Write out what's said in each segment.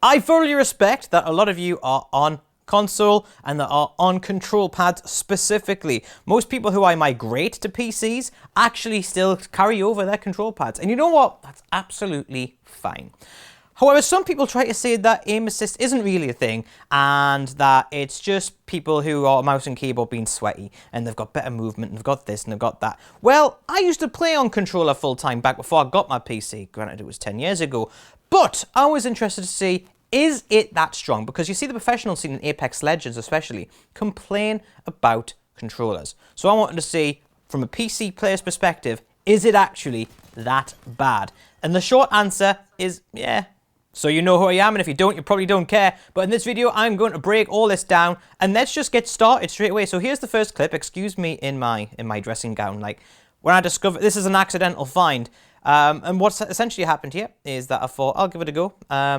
I fully respect that a lot of you are on console and that are on control pads specifically. Most people who I migrate to PCs actually still carry over their control pads. And you know what? That's absolutely fine. However, some people try to say that aim assist isn't really a thing and that it's just people who are mouse and keyboard being sweaty and they've got better movement and they've got this and they've got that. Well, I used to play on controller full time back before I got my PC. Granted, it was 10 years ago. But I was interested to see, is it that strong? Because you see the professional scene in Apex Legends especially complain about controllers. So I wanted to see, from a PC player's perspective, is it actually that bad? And the short answer is, yeah. So you know who I am, and if you don't, you probably don't care. But in this video, I'm going to break all this down, and let's just get started straight away. So here's the first clip. Excuse me in my dressing gown. Like, when I discovered this is an accidental find. And what's essentially happened here is that I thought, I'll give it a go.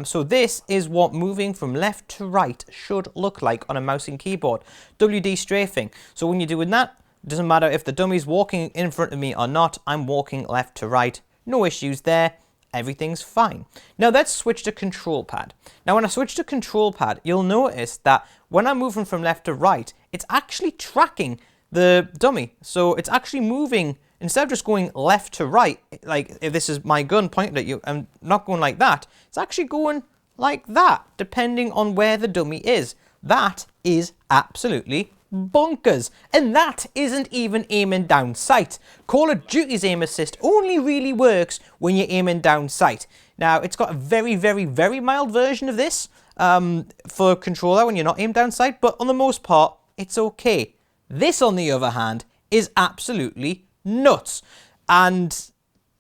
So this is what moving from left to right should look like on a mouse and keyboard. WD strafing. So when you're doing that, it doesn't matter if the dummy's walking in front of me or not, I'm walking left to right. No issues there. Everything's fine. Now let's switch to control pad. Now when I switch to control pad, you'll notice that when I'm moving from left to right, it's actually tracking the dummy. So it's actually moving, instead of just going left to right, like if this is my gun pointed at you, I'm not going like that. It's actually going like that, depending on where the dummy is. That is absolutely bonkers. And that isn't even aiming down sight. Call of Duty's aim assist only really works when you're aiming down sight. Now, it's got a very, very, very mild version of this for controller when you're not aimed down sight, but on the most part, it's okay. This, on the other hand, is absolutely nuts. And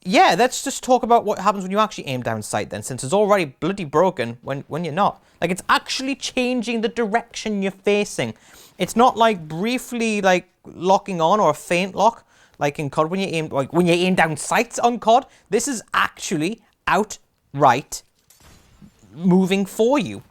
yeah, let's just talk about what happens when you actually aim down sight then, since it's already bloody broken when you're not. Like, it's actually changing the direction you're facing. It's not like briefly like locking on or a faint lock like in COD when you aim down sights on COD. This is actually outright moving for you.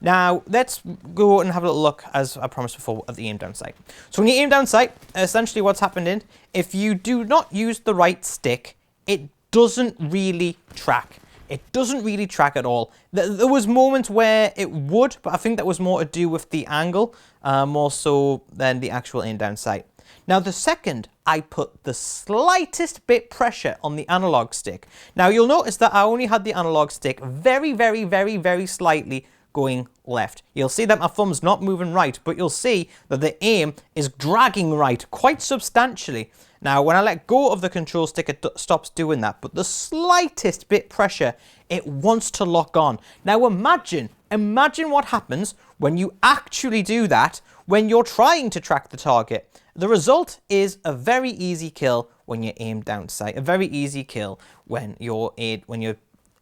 Now, let's go and have a little look, as I promised before, at the aim down sight. So when you aim down sight, essentially what's happened is, if you do not use the right stick, it doesn't really track. It doesn't really track at all. There was moments where it would, but I think that was more to do with the angle, more so than the actual aim down sight. Now, the second I put the slightest bit pressure on the analog stick. Now, you'll notice that I only had the analog stick very, very, very, very slightly going left. You'll see that my thumb's not moving right, but you'll see that the aim is dragging right quite substantially. Now, when I let go of the control stick, it stops doing that, but the slightest bit pressure, it wants to lock on. Now, imagine what happens when you actually do that when you're trying to track the target. The result is a very easy kill when you aim down sight, a very easy kill when you're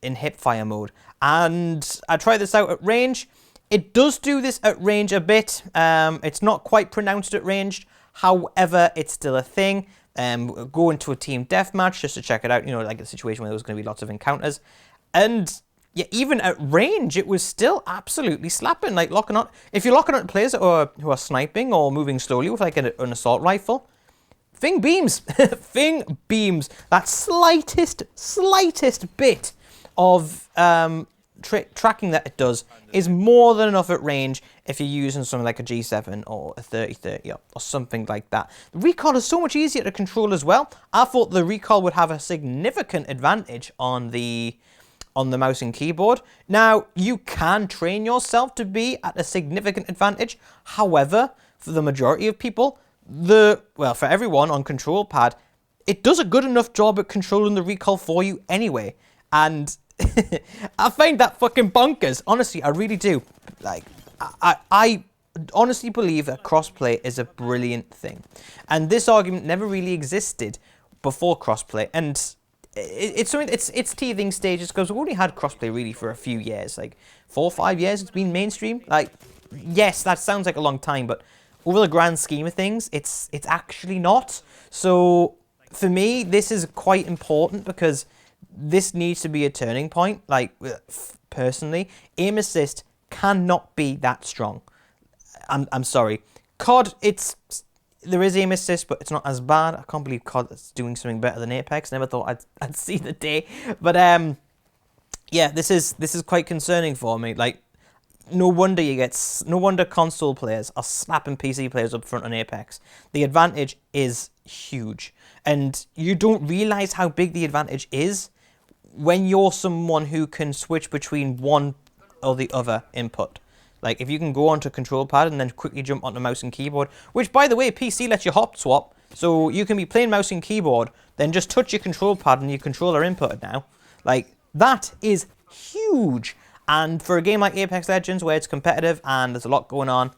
in hip fire mode. And I tried this out at range. It does do this at range a bit. It's not quite pronounced at range. However, it's still a thing. Go into a team deathmatch just to check it out. You know, like a situation where there was going to be lots of encounters. And yeah, even at range, it was still absolutely slapping. Like locking on. If you're locking on players who are sniping or moving slowly with like an assault rifle, thing beams. Thing beams. That slightest bit of tracking that it does is more than enough at range if you're using something like a G7 or a 3030 or something like that. The recoil is so much easier to control as well. I thought the recoil would have a significant advantage on the mouse and keyboard. Now, you can train yourself to be at a significant advantage. However, for the majority of people, for everyone on control pad, it does a good enough job at controlling the recoil for you anyway. And I find that fucking bonkers. Honestly, I really do. Like, I honestly believe that crossplay is a brilliant thing. And this argument never really existed before crossplay. And it's something, it's teething stages, because we've only had crossplay really for a few years. Like, 4 or 5 years it's been mainstream. Like, yes, that sounds like a long time, but over the grand scheme of things, it's actually not. So, for me, this is quite important, because this needs to be a turning point. Like, personally, aim assist cannot be that strong. I'm sorry. COD, there is aim assist, but it's not as bad. I can't believe COD is doing something better than Apex. Never thought I'd see the day. But Yeah, this is quite concerning for me. Like, no wonder no wonder console players are slapping PC players up front on Apex. The advantage is huge, and you don't realize how big the advantage is when you're someone who can switch between one or the other input. Like, if you can go onto control pad and then quickly jump onto mouse and keyboard, which, by the way, PC lets you hop swap, so you can be playing mouse and keyboard, then just touch your control pad and your controller inputted now. Like, that is huge. And for a game like Apex Legends, where it's competitive and there's a lot going on,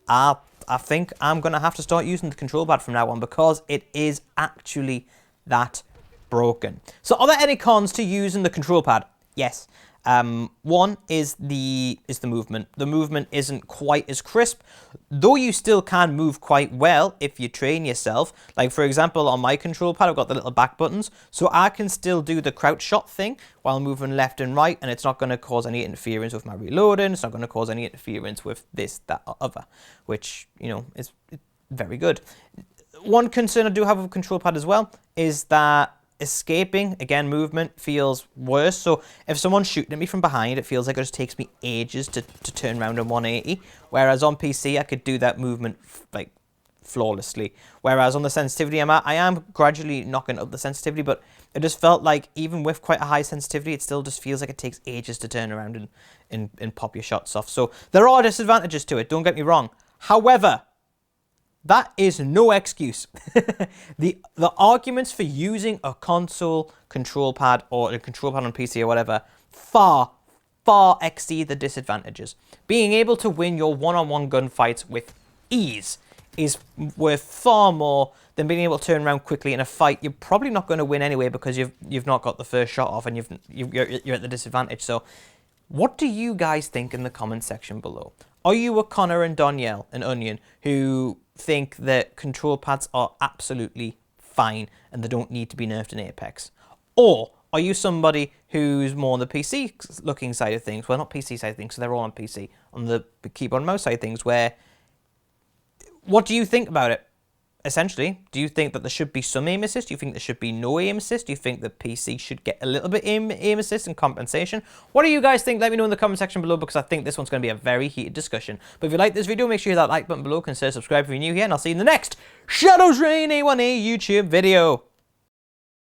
I think I'm going to have to start using the control pad from now on, because it is actually that broken. So are there any cons to using the control pad? Yes. One is the movement. The movement isn't quite as crisp, though you still can move quite well if you train yourself. Like, for example, on my control pad, I've got the little back buttons, so I can still do the crouch shot thing while moving left and right, and it's not going to cause any interference with my reloading. It's not going to cause any interference with this, that, or other, which, you know, is very good. One concern I do have with control pad as well is that escaping, again, movement feels worse. So if someone's shooting at me from behind, it feels like it just takes me ages to turn around in 180. Whereas on PC, I could do that movement like flawlessly. Whereas on the sensitivity I am gradually knocking up the sensitivity, but it just felt like even with quite a high sensitivity, it still just feels like it takes ages to turn around and pop your shots off. So there are disadvantages to it, don't get me wrong. However, that is no excuse. The arguments for using a console control pad or a control pad on PC or whatever far exceed the disadvantages. Being able to win your one-on-one gunfights with ease is worth far more than being able to turn around quickly in a fight you're probably not going to win anyway, because you've not got the first shot off and you're at the disadvantage. So what do you guys think in the comment section below? Are you a Connor and Danielle, an Onion, who think that control pads are absolutely fine and they don't need to be nerfed in Apex? Or are you somebody who's more on the PC looking side of things? Well, not PC side of things, so they're all on PC. On the keyboard and mouse side of things, where, what do you think about it? Essentially, do you think that there should be some aim assist? Do you think there should be no aim assist? Do you think the PC should get a little bit aim assist and compensation? What do you guys think? Let me know in the comment section below, because I think this one's going to be a very heated discussion. But if you like this video, make sure you hit that like button below, consider subscribing if you're new here, and I'll see you in the next ShadowsReign A1A YouTube video.